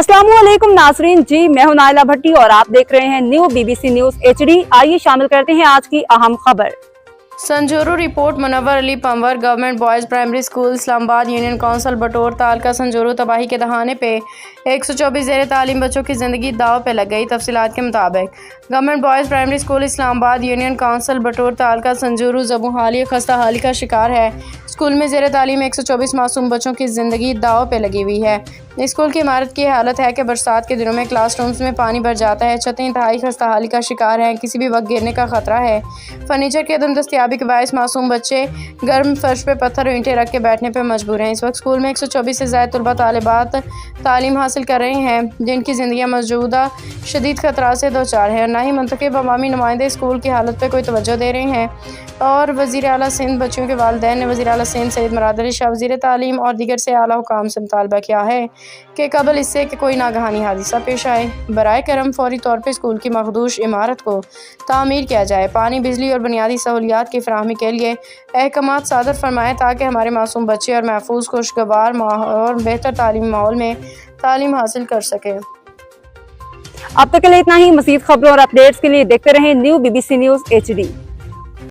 अस्सलामुअलैकुम नाजरीन जी, मैं हूं नाइला भट्टी और आप देख रहे हैं न्यू BBC न्यूज HD। आइए शामिल करते हैं आज की अहम खबर। Sanjoro report. Munawar Ali Panwar government boys primary school Islamabad union council Bator taluka संजूरू तबाही के दहाने पे 124 ज़ेर तालीम बच्चों की ज़िंदगी दाव पे लग गई। तफसीलात के मुताबिक government boys primary school Islamabad union council Bator taluka संजूरू ज़बू हाली खस्ता हाली का शिकार है। स्कूल में ज़ेर तालीम 124 मासूम बच्चों की ज़िंदगी दाव पे लगी हुई है। स्कूल की इमारत की हालत है कि बरसात के दिनों में क्लासरूम्स में पानी भर जाता है। छतें इंतहाई खस्ता हाली का शिकार हैं, किसी भी वक्त गिरने का खतरा है। फर्नीचर की अदम दस्तियाबी के बायस मासूम बच्चे गर्म फर्श पे पत्थर और ईंटें रख के बैठने पर मजबूर हैं। इस वक्त स्कूल में 124 से ज़ायद तलबा तालिबात तालीम हासिल कर रहे हैं, जिनकी ज़िंदगियाँ मौजूदा शदीद खतरा से दो चार है। ना ही मुंतखब अवामी नुमाइंदे स्कूल की हालत पर कोई तवज्जो दे रहे हैं। और वज़ीर आला सिंध बच्चियों के वालिदैन ने वज़ीर आला सिंध सैयद मुराद अली शाह वज़ीर तालीम और दीगर से आला हुकाम से मुतालबा किया है कि कबल इससे कि कोई नागहानी हादसा पेश आए, बराए करम फौरी तौर पर स्कूल की मखदूश इमारत को तामीर किया जाए। पानी, बिजली और बुनियादी सहूलियात की फराहमी के लिए अहकामात सादर फरमाएँ ताकि हमारे मासूम बच्चे और महफूज खुशगवार और बेहतर तालीमी माहौल में तालीम हासिल कर सकें। अब तक के लिए इतना ही। मज़ीद खबरों और अपडेट्स के लिए देखते रहें न्यू BBC न्यूज HD।